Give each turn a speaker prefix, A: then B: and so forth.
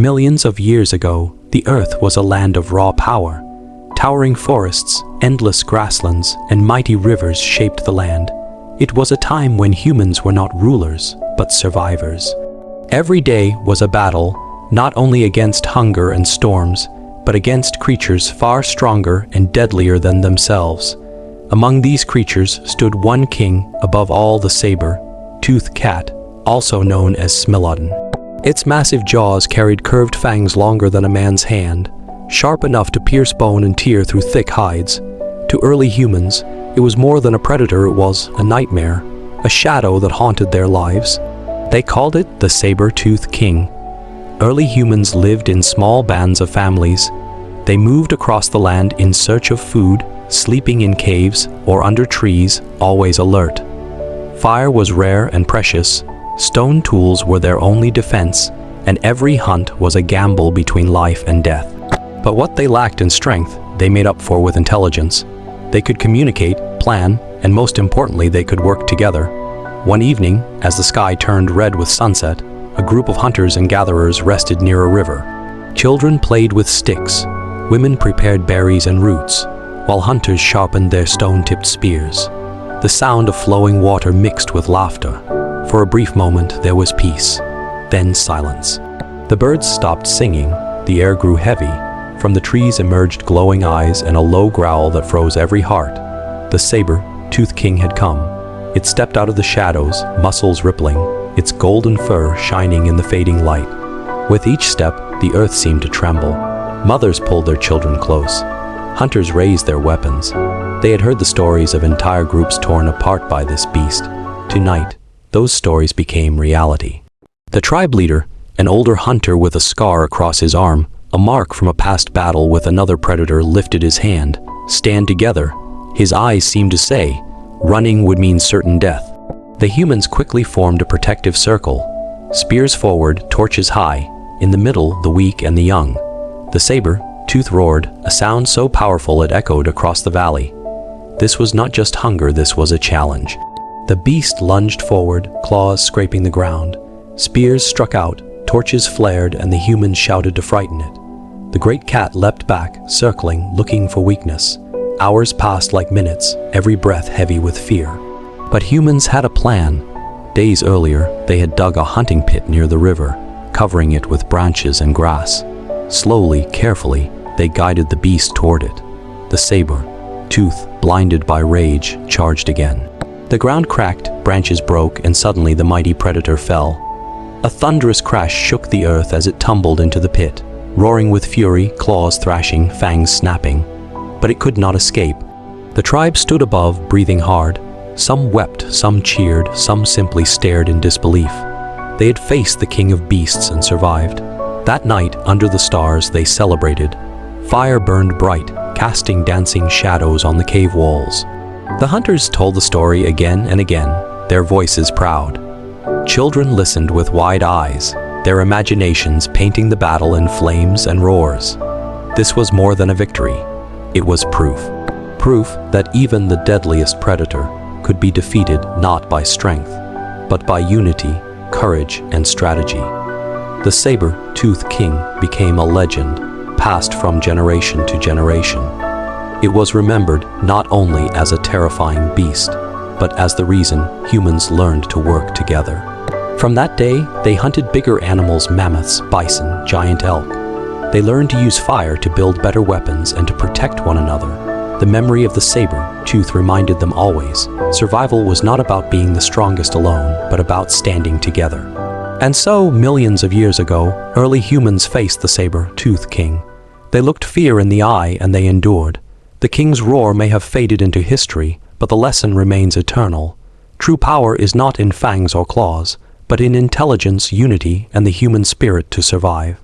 A: Millions of years ago, the Earth was a land of raw power. Towering forests, endless grasslands, and mighty rivers shaped the land. It was a time when humans were not rulers, but survivors. Every day was a battle, not only against hunger and storms, but against creatures far stronger and deadlier than themselves. Among these creatures stood one king above all, the saber-tooth cat, also known as Smilodon. Its massive jaws carried curved fangs longer than a man's hand, sharp enough to pierce bone and tear through thick hides. To early humans, it was more than a predator, it was a nightmare, a shadow that haunted their lives. They called it the Saber-Tooth King. Early humans lived in small bands of families. They moved across the land in search of food, sleeping in caves or under trees, always alert. Fire was rare and precious. Stone tools were their only defense, and every hunt was a gamble between life and death. But what they lacked in strength, they made up for with intelligence. They could communicate, plan, and most importantly, they could work together. One evening, as the sky turned red with sunset, a group of hunters and gatherers rested near a river. Children played with sticks, women prepared berries and roots, while hunters sharpened their stone-tipped spears. The sound of flowing water mixed with laughter. For a brief moment, there was peace, then silence. The birds stopped singing, the air grew heavy. From the trees emerged glowing eyes and a low growl that froze every heart. The Saber-Tooth King had come. It stepped out of the shadows, muscles rippling, its golden fur shining in the fading light. With each step, the earth seemed to tremble. Mothers pulled their children close. Hunters raised their weapons. They had heard the stories of entire groups torn apart by this beast. Tonight, those stories became reality. The tribe leader, an older hunter with a scar across his arm, a mark from a past battle with another predator, lifted his hand. Stand together. His eyes seemed to say, running would mean certain death. The humans quickly formed a protective circle. Spears forward, torches high. In the middle, the weak and the young. The saber-tooth roared, a sound so powerful it echoed across the valley. This was not just hunger, this was a challenge. The beast lunged forward, claws scraping the ground. Spears struck out, torches flared, and the humans shouted to frighten it. The great cat leapt back, circling, looking for weakness. Hours passed like minutes, every breath heavy with fear. But humans had a plan. Days earlier, they had dug a hunting pit near the river, covering it with branches and grass. Slowly, carefully, they guided the beast toward it. The saber-tooth, blinded by rage, charged again. The ground cracked, branches broke, and suddenly the mighty predator fell. A thunderous crash shook the earth as it tumbled into the pit, roaring with fury, claws thrashing, fangs snapping. But it could not escape. The tribe stood above, breathing hard. Some wept, some cheered, some simply stared in disbelief. They had faced the king of beasts and survived. That night, under the stars, they celebrated. Fire burned bright, casting dancing shadows on the cave walls. The hunters told the story again and again, their voices proud. Children listened with wide eyes, their imaginations painting the battle in flames and roars. This was more than a victory. It was proof. Proof that even the deadliest predator could be defeated not by strength, but by unity, courage, and strategy. The Saber-Tooth King became a legend, passed from generation to generation. It was remembered not only as a terrifying beast, but as the reason humans learned to work together. From that day, they hunted bigger animals, mammoths, bison, giant elk. They learned to use fire to build better weapons and to protect one another. The memory of the saber-tooth reminded them always, survival was not about being the strongest alone, but about standing together. And so, millions of years ago, early humans faced the Saber-Tooth King. They looked fear in the eye and they endured. The king's roar may have faded into history, but the lesson remains eternal. True power is not in fangs or claws, but in intelligence, unity, and the human spirit to survive.